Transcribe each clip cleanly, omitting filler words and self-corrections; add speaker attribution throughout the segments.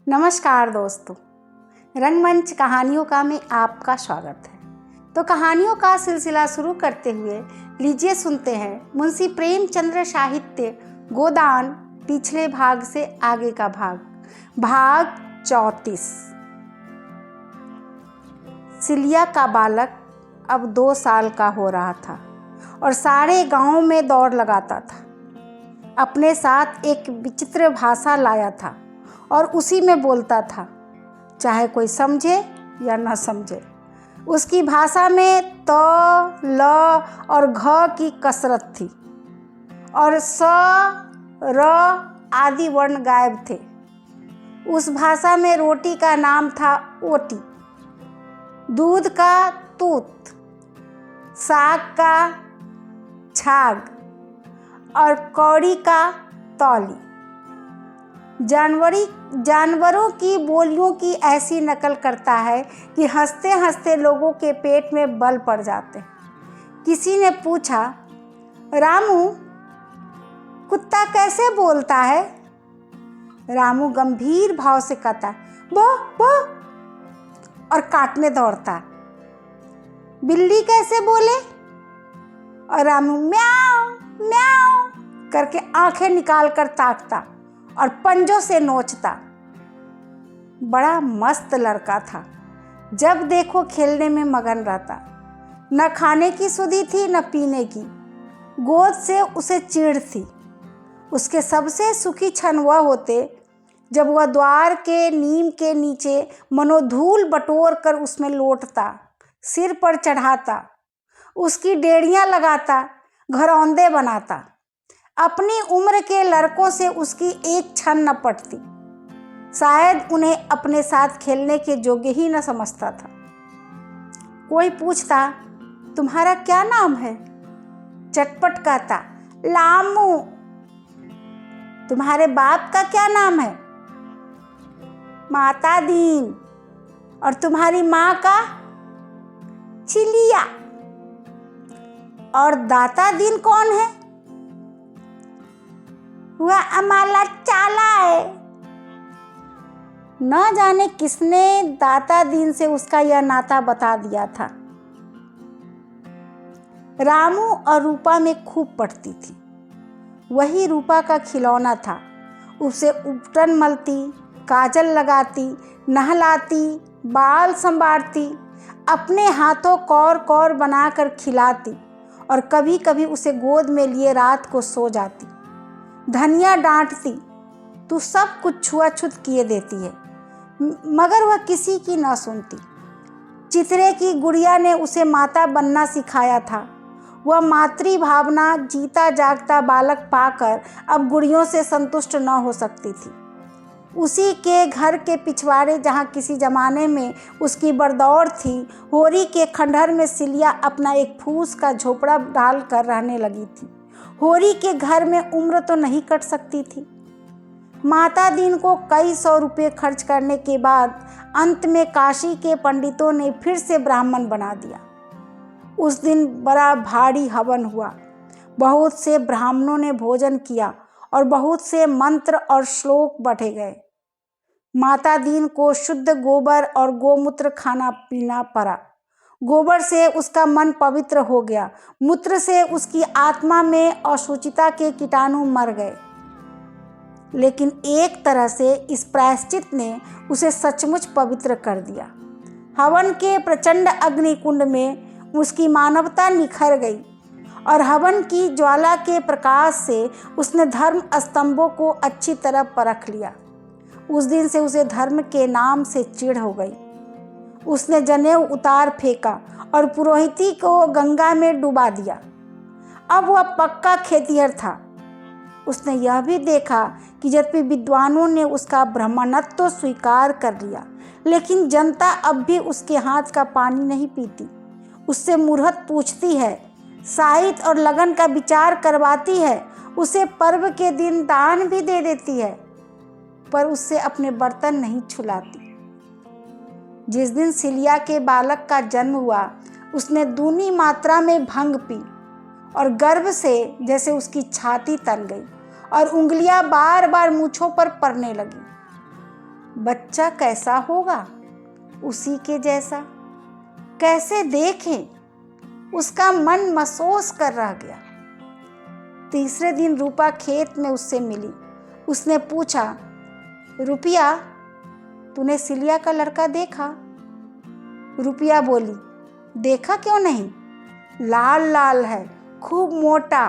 Speaker 1: नमस्कार दोस्तों, रंगमंच कहानियों का में आपका स्वागत है। तो कहानियों का सिलसिला शुरू करते हुए लीजिए सुनते हैं मुंशी प्रेमचंद्र साहित्य गोदान पिछले भाग से आगे का भाग 34। सिलिया का बालक अब 2 साल का हो रहा था और सारे गांव में दौड़ लगाता था। अपने साथ एक विचित्र भाषा लाया था और उसी में बोलता था, चाहे कोई समझे या न समझे। उसकी भाषा में त, ल और घ की कसरत थी और स, र आदि वर्ण गायब थे। उस भाषा में रोटी का नाम था ओटी, दूध का तूत, साग का छाग और कौड़ी का तौली। जानवरों की बोलियों की ऐसी नकल करता है कि हंसते हंसते लोगों के पेट में बल पड़ जाते। किसी ने पूछा, रामू कुत्ता कैसे बोलता है? रामू गंभीर भाव से कहता, बो बो, और काटने दौड़ता। बिल्ली कैसे बोले? और रामू म्याऊ म्याऊ करके आंखें निकाल कर ताकता और पंजों से नोचता। बड़ा मस्त लड़का था, जब देखो खेलने में मगन रहता। न खाने की सुधि थी न पीने की। गोद से उसे चिढ़ थी। उसके सबसे सुखी क्षण वह होते जब वह द्वार के नीम के नीचे मनोधूल बटोर कर उसमें लौटता, सिर पर चढ़ाता, उसकी डेढ़ियां लगाता, घरौंदे बनाता। अपनी उम्र के लड़कों से उसकी एक क्षण न पटती। शायद उन्हें अपने साथ खेलने के योग्य ही न समझता था। कोई पूछता, तुम्हारा क्या नाम है? चटपट कहता, लामू। तुम्हारे बाप का क्या नाम है? माता दीन। और तुम्हारी माँ का? चिलिया। और दाता दीन कौन है? वह अमाला चाला है। न जाने किसने दाता दीन से उसका यह नाता बता दिया था। रामू और रूपा में खूब पटती थी। वही रूपा का खिलौना था। उसे उपटन मलती, काजल लगाती, नहलाती, बाल संवारती, अपने हाथों कौर कौर बनाकर खिलाती और कभी कभी उसे गोद में लिए रात को सो जाती। धनिया डांटती, तू सब कुछ छुआछूत किए देती है, मगर वह किसी की न सुनती। चितरे की गुड़िया ने उसे माता बनना सिखाया था। वह मातृ भावना जीता जागता बालक पाकर अब गुड़ियों से संतुष्ट न हो सकती थी। उसी के घर के पिछवाड़े, जहाँ किसी जमाने में उसकी बरदौर थी, होरी के खंडहर में सिलिया अपना एक फूस का झोपड़ा डाल कर रहने लगी थी। होरी के घर में उम्र तो नहीं कट सकती थी। माता दीन को कई 100 रुपये खर्च करने के बाद अंत में काशी के पंडितों ने फिर से ब्राह्मण बना दिया। उस दिन बड़ा भारी हवन हुआ। बहुत से ब्राह्मणों ने भोजन किया और बहुत से मंत्र और श्लोक पढ़े गए। माता दीन को शुद्ध गोबर और गोमूत्र खाना पीना पड़ा। गोबर से उसका मन पवित्र हो गया। मूत्र से उसकी आत्मा में अशुचिता के कीटाणु मर गए। लेकिन एक तरह से इस प्रायश्चित ने उसे सचमुच पवित्र कर दिया। हवन के प्रचंड अग्निकुंड में उसकी मानवता निखर गई और हवन की ज्वाला के प्रकाश से उसने धर्म स्तंभों को अच्छी तरह परख लिया। उस दिन से उसे धर्म के नाम से चिढ़ हो गई। उसने जनेऊ उतार फेंका और पुरोहिती को गंगा में डुबा दिया। अब वह पक्का खेतिहर था। उसने यह भी देखा कि यद्यपि विद्वानों ने उसका ब्राह्मणत्व तो स्वीकार कर लिया, लेकिन जनता अब भी उसके हाथ का पानी नहीं पीती। उससे मुरहत पूछती है, साहित्य और लगन का विचार करवाती है, उसे पर्व के दिन दान भी दे देती है, पर उससे अपने बर्तन नहीं छुलाती। जिस दिन सिलिया के बालक का जन्म हुआ, उसने दूनी मात्रा में भंग पी और गर्व से जैसे उसकी छाती तन गई और उंगलियां बार बार मूंछों पर पड़ने लगी। बच्चा कैसा होगा? उसी के जैसा। कैसे देखें? उसका मन महसूस कर रह गया। तीसरे दिन रूपा खेत में उससे मिली। उसने पूछा, रुपया, तूने सिलिया का लड़का देखा? रुपया बोली, देखा क्यों नहीं? लाल लाल है, खूब मोटा,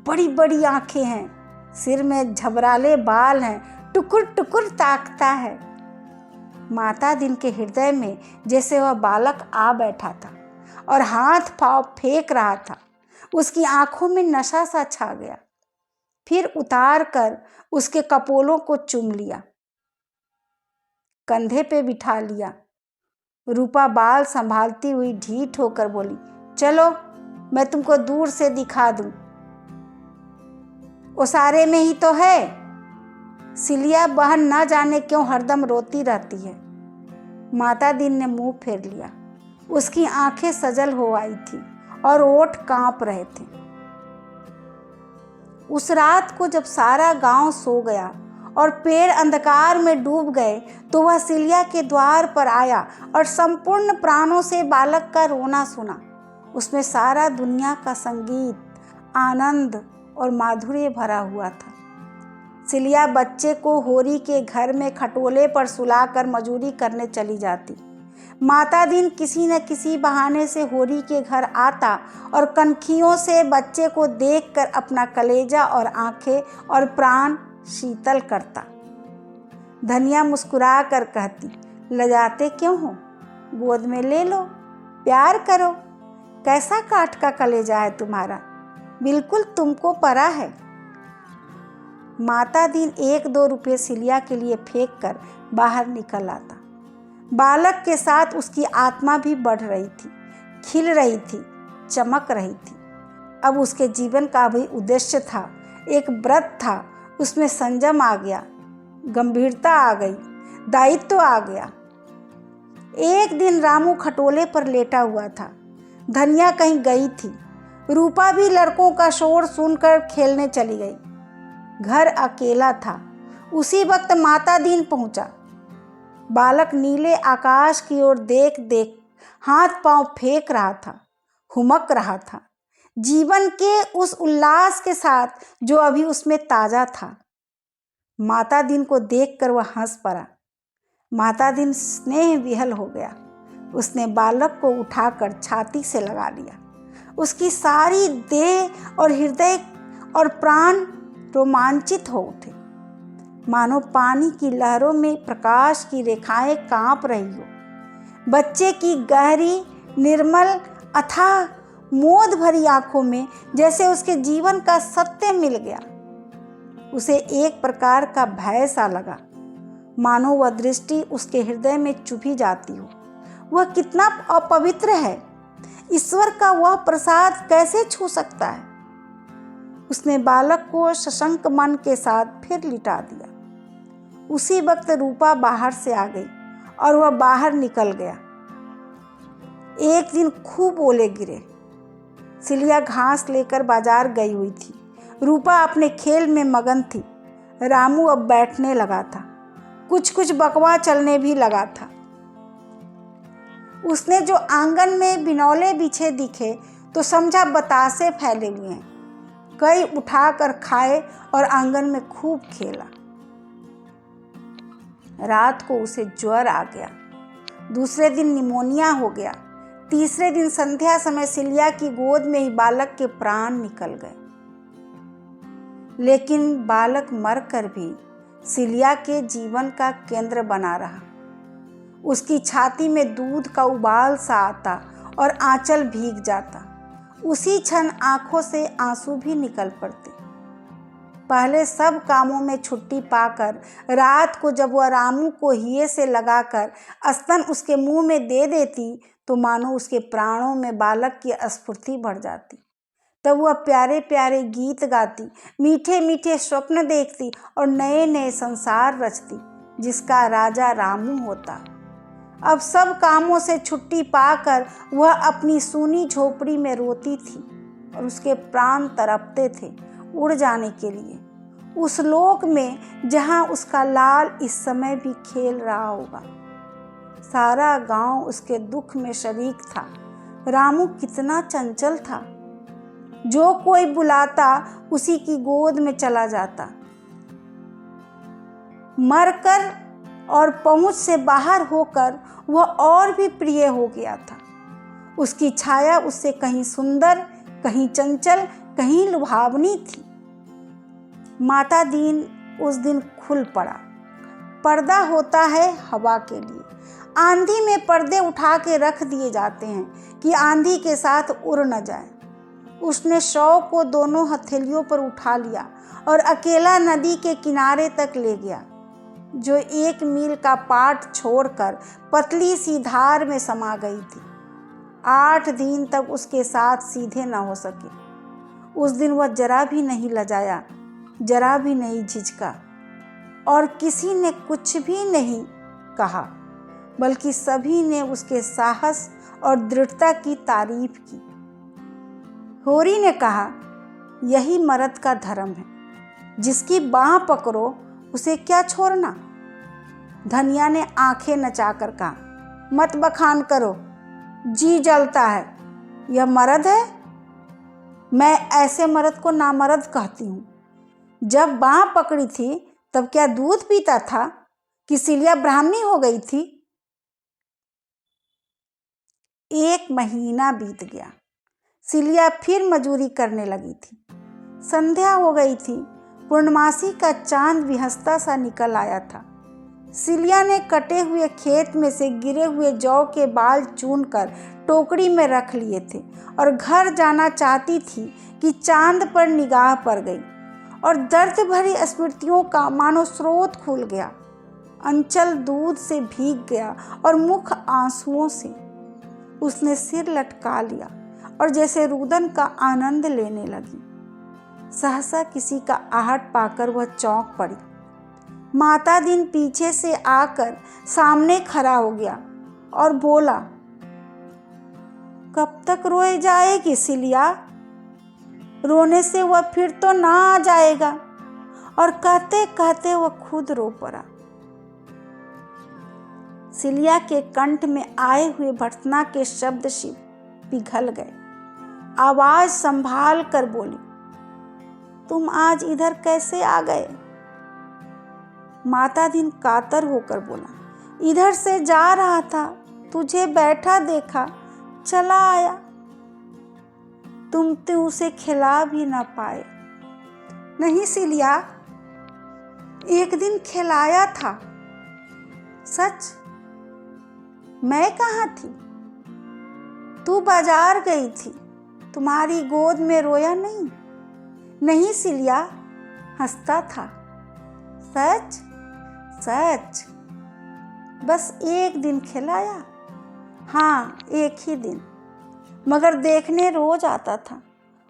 Speaker 1: बड़ी बड़ी आंखें हैं, सिर में झबराले बाल हैं, टुकुर टुकुर ताकता है। माता दिन के हृदय में जैसे वह बालक आ बैठा था और हाथ पांव फेंक रहा था। उसकी आंखों में नशा सा छा गया। फिर उतार कर उसके कपोलों को चूम लिया, कंधे पे बिठा लिया। रूपा बाल संभालती हुई ढीठ होकर बोली, चलो मैं तुमको दूर से दिखा दूं। ओसारे में ही तो है। सिलिया बहन न जाने क्यों हरदम रोती रहती है। माता दिन ने मुंह फेर लिया। उसकी आंखें सजल हो आई थी और ओठ कांप रहे थे। उस रात को जब सारा गांव सो गया और पेड़ अंधकार में डूब गए, तो वह सिलिया के द्वार पर आया और संपूर्ण प्राणों से बालक का रोना सुना। उसमें सारा दुनिया का संगीत, आनंद और माधुर्य भरा हुआ था। सिलिया बच्चे को होरी के घर में खटोले पर सुलाकर मजूरी करने चली जाती। माता दिन किसी न किसी बहाने से होरी के घर आता और कनखियों से बच्चे को देखकर अपना कलेजा और आंखें और प्राण शीतल करता। धनिया मुस्कुरा कर कहती, लजाते क्यों हो? गोद में ले लो, प्यार करो। कैसा काठ का कलेजा है तुम्हारा, बिल्कुल तुमको परा है। माता दिन 1-2 रुपये सिलिया के लिए फेंक कर बाहर निकल आता। बालक के साथ उसकी आत्मा भी बढ़ रही थी, खिल रही थी, चमक रही थी। अब उसके जीवन का भी उद्देश्य था, एक व्रत था। उसमें संयम आ गया, गंभीरता आ गई, दायित्व आ गया। एक दिन रामू खटोले पर लेटा हुआ था। धनिया कहीं गई थी। रूपा भी लड़कों का शोर सुनकर खेलने चली गई। घर अकेला था। उसी वक्त माता दीन पहुंचा। बालक नीले आकाश की ओर देख देख हाथ पांव फेंक रहा था, हुमक रहा था, जीवन के उस उल्लास के साथ जो अभी उसमें ताजा था। माता दीन को देखकर वह हंस पड़ा। माता दीन स्नेह विहल हो गया। उसने बालक को उठाकर छाती से लगा लिया। उसकी सारी देह और हृदय और प्राण रोमांचित हो उठे, मानो पानी की लहरों में प्रकाश की रेखाएं कांप रही हो। बच्चे की गहरी, निर्मल, अथाह, मोद भरी आंखों में जैसे उसके जीवन का सत्य मिल गया। उसे एक प्रकार का भय सा लगा, मानो वह दृष्टि उसके हृदय में चुभी जाती हो। वह कितना अपवित्र है, ईश्वर का वह प्रसाद कैसे छू सकता है? उसने बालक को सशंक मन के साथ फिर लिटा दिया। उसी वक्त रूपा बाहर से आ गई और वह बाहर निकल गया। एक दिन खूब ओले गिरे। सिलिया घास लेकर बाजार गई हुई थी। रूपा अपने खेल में मगन थी। रामू अब बैठने लगा था, कुछ कुछ बकवा चलने भी लगा था। उसने जो आंगन में बिनौले बिछे दिखे तो समझा बतासे फैले हुए हैं। कई उठाकर खाए और आंगन में खूब खेला। रात को उसे ज्वर आ गया। दूसरे दिन निमोनिया हो गया। तीसरे दिन संध्या समय सिलिया की गोद में ही बालक के प्राण निकल गए। लेकिन बालक मरकर भी सिलिया के जीवन का केंद्र बना रहा। उसकी छाती में दूध का उबाल सा आता और आंचल भीग जाता। उसी क्षण आंखों से आंसू भी निकल पड़ते। पहले सब कामों में छुट्टी पाकर रात को जब वह रामू को हिये से लगाकर स्तन उसके मुंह में दे देती तो मानो उसके प्राणों में बालक की स्फूर्ति बढ़ जाती। तब वह प्यारे प्यारे गीत गाती, मीठे मीठे स्वप्न देखती और नए नए संसार रचती, जिसका राजा रामू होता। अब सब कामों से छुट्टी पाकर वह अपनी सूनी झोपड़ी में रोती थी और उसके प्राण तड़पते थे उड़ जाने के लिए, उस लोक में जहाँ उसका लाल इस समय भी खेल रहा होगा। सारा गांव उसके दुख में शरीक था। रामू कितना चंचल था, जो कोई बुलाता उसी की गोद में चला जाता। मरकर और पहुंच से बाहर होकर वह और भी प्रिय हो गया था। उसकी छाया उससे कहीं सुंदर, कहीं चंचल, कहीं लुभावनी थी। माता दीन उस दिन खुल पड़ा। पर्दा होता है हवा के लिए। आंधी में पर्दे उठा के रख दिए जाते हैं कि आंधी के साथ उड़ न जाए। उसने शव को दोनों हथेलियों पर उठा लिया और अकेला नदी के किनारे तक ले गया, जो 1 मील का पाट छोड़कर पतली सी धार में समा गई थी। 8 दिन तक उसके साथ सीधे न हो सके। उस दिन वह जरा भी नहीं लजाया, जरा भी नहीं झिझका, और किसी ने कुछ भी नहीं कहा, बल्कि सभी ने उसके साहस और दृढ़ता की तारीफ की। होरी ने कहा, यही मर्द का धर्म है, जिसकी बाह पकड़ो उसे क्या छोड़ना। धनिया ने आंखें नचाकर कहा, मत बखान करो, जी जलता है। यह मर्द है? मैं ऐसे मर्द को नामर्द कहती हूँ। जब बाह पकड़ी थी तब क्या दूध पीता था कि सिलिया ब्राह्मणी हो गई थी? 1 महीना बीत गया। सिलिया फिर मजूरी करने लगी थी। संध्या हो गई थी। पूर्णमासी का चांद भी हंसता सा निकल आया था। सिलिया ने कटे हुए खेत में से गिरे हुए जौ के बाल चुनकर टोकरी में रख लिए थे और घर जाना चाहती थी कि चांद पर निगाह पड़ गई और दर्द भरी स्मृतियों का मानो स्रोत खुल गया। अंचल दूध से भीग गया और मुख आंसुओं से। उसने सिर लटका लिया और जैसे रुदन का आनंद लेने लगी। सहसा किसी का आहट पाकर वह चौंक पड़ी। माता दीन पीछे से आकर सामने खड़ा हो गया और बोला, कब तक रोए जाएगी सिलिया? रोने से वह फिर तो ना आ जाएगा। और कहते कहते वह खुद रो पड़ा। सिलिया के कंठ में आए हुए भर्त्सना के शब्द शिव पिघल गए। आवाज संभाल कर बोली, तुम आज इधर कैसे आ गए? माता दीन कातर होकर बोला, इधर से जा रहा था, तुझे बैठा देखा, चला आया। तुम तो उसे खिला भी ना पाए। नहीं सिलिया, एक दिन खिलाया था। सच? मैं कहाँ थी? तू बाजार गई थी, तुम्हारी गोद में रोया नहीं? नहीं सिलिया, हंसता था। सच? सच? बस एक दिन खिलाया? हाँ, एक ही दिन, मगर देखने रोज आता था।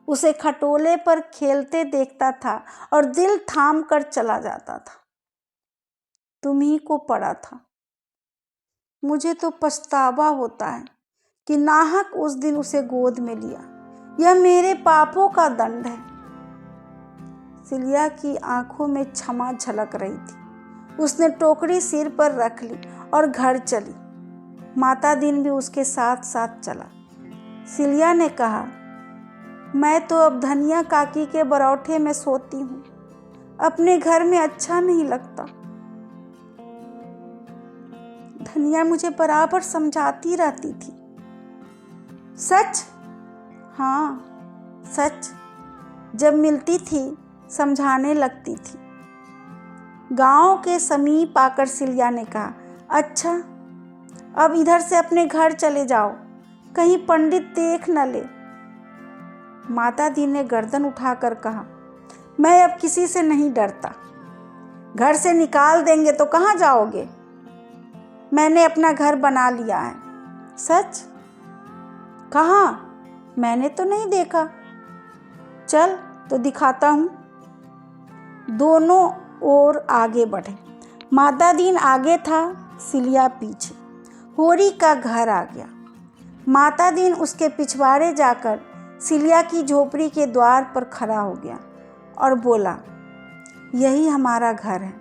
Speaker 1: उसे खटोले पर खेलते देखता था और दिल थाम कर चला जाता था। तुम्ही को पड़ा था। मुझे तो पछतावा होता है कि नाहक उस दिन उसे गोद में लिया। यह मेरे पापों का दंड है। सिलिया की आंखों में क्षमा झलक रही थी। उसने टोकरी सिर पर रख ली और घर चली। माता दीन भी उसके साथ साथ चला। सिलिया ने कहा, मैं तो अब धनिया काकी के बरौठे में सोती हूँ। अपने घर में अच्छा नहीं लगता। धनिया मुझे बराबर समझाती रहती थी। सच? हाँ, सच। जब मिलती थी समझाने लगती थी। गांव के समीप आकर सिलिया ने कहा, अच्छा, अब इधर से अपने घर चले जाओ, कहीं पंडित देख न ले। माता दी ने गर्दन उठाकर कहा, मैं अब किसी से नहीं डरता। घर से निकाल देंगे तो कहाँ जाओगे? मैंने अपना घर बना लिया है। सच? कहाँ? मैंने तो नहीं देखा। चल तो दिखाता हूँ। दोनों ओर आगे बढ़े। माता दीन आगे था, सिलिया पीछे। होरी का घर आ गया। माता दीन उसके पिछवाड़े जाकर सिलिया की झोपड़ी के द्वार पर खड़ा हो गया और बोला, यही हमारा घर है।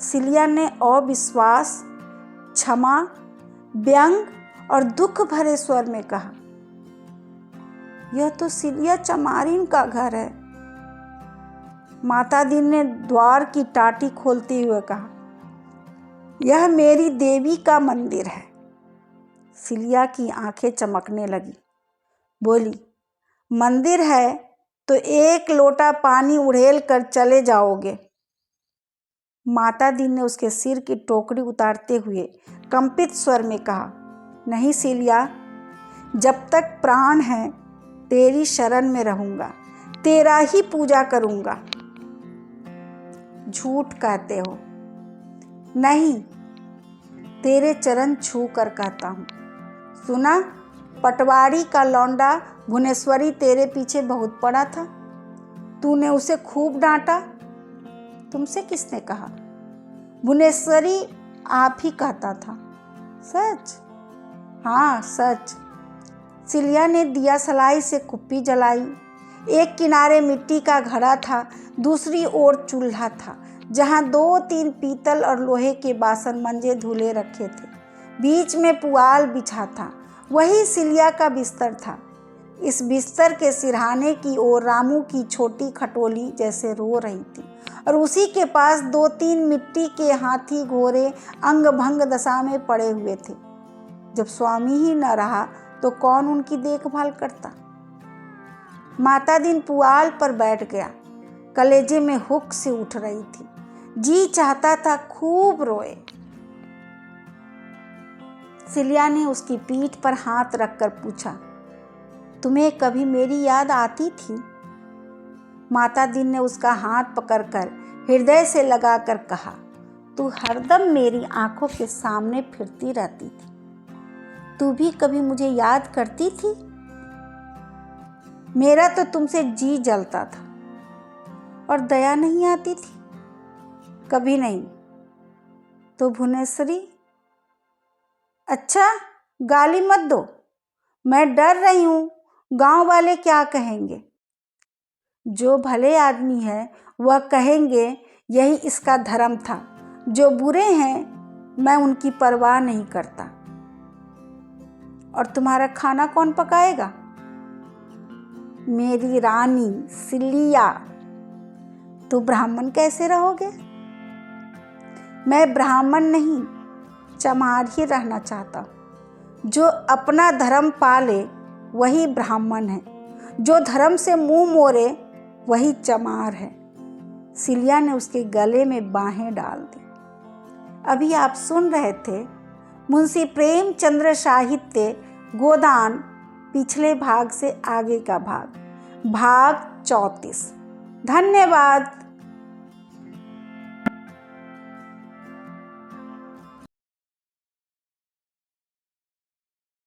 Speaker 1: सिलिया ने अविश्वास, क्षमा, व्यंग और दुख भरे स्वर में कहा, यह तो सिलिया चमारिन का घर है। माता दीन ने द्वार की टाटी खोलते हुए कहा, यह मेरी देवी का मंदिर है। सिलिया की आंखें चमकने लगी, बोली, मंदिर है तो एक लोटा पानी उड़ेल कर चले जाओगे। माता दीन ने उसके सिर की टोकरी उतारते हुए कंपित स्वर में कहा, नहीं सिलिया, जब तक प्राण है तेरी शरण में रहूंगा, तेरा ही पूजा करूंगा। झूठ कहते हो। नहीं, तेरे चरण छू कर कहता हूँ। सुना, पटवारी का लौंडा भुवनेश्वरी तेरे पीछे बहुत पड़ा था। तूने उसे खूब डांटा। तुमसे किसने कहा? भुवनेश्वरी आप ही कहता था। सच? हाँ सच। सिलिया ने दिया सलाई से कुप्पी जलाई। एक किनारे मिट्टी का घड़ा था, दूसरी ओर चूल्हा था, जहाँ 2-3 पीतल और लोहे के बासन मंजे धुले रखे थे। बीच में पुआल बिछा था, वही सिलिया का बिस्तर था। इस बिस्तर के सिरहाने की ओर रामू की छोटी खटोली जैसे रो रही थी, और उसी के पास 2-3 मिट्टी के हाथी घोड़े अंग भंग दशा में पड़े हुए थे। जब स्वामी ही न रहा तो कौन उनकी देखभाल करता? माता दीन पुआल पर बैठ गया। कलेजे में हुक से उठ रही थी। जी चाहता था खूब रोए। सिलिया ने उसकी पीठ पर हाथ रखकर पूछा, तुम्हें कभी मेरी याद आती थी? माता दीन ने उसका हाथ पकड़कर हृदय से लगाकर कहा, तू हरदम मेरी आंखों के सामने फिरती रहती थी। तू भी कभी मुझे याद करती थी? मेरा तो तुमसे जी जलता था। और दया नहीं आती थी? कभी नहीं। तो भुवनेश्वरी? अच्छा, गाली मत दो, मैं डर रही हूँ गांव वाले क्या कहेंगे। जो भले आदमी है वह कहेंगे यही इसका धर्म था। जो बुरे हैं मैं उनकी परवाह नहीं करता। और तुम्हारा खाना कौन पकाएगा? मेरी रानी सिलिया। तो ब्राह्मण कैसे रहोगे? मैं ब्राह्मण नहीं, चमार ही रहना चाहता हूँ। जो अपना धर्म पाले वही ब्राह्मण है, जो धर्म से मुंह मोड़े वही चमार है। सिलिया ने उसके गले में बाहें डाल दी। अभी आप सुन रहे थे मुंशी प्रेमचंद्र साहित्य गोदान, पिछले भाग से आगे का भाग 34। धन्यवाद।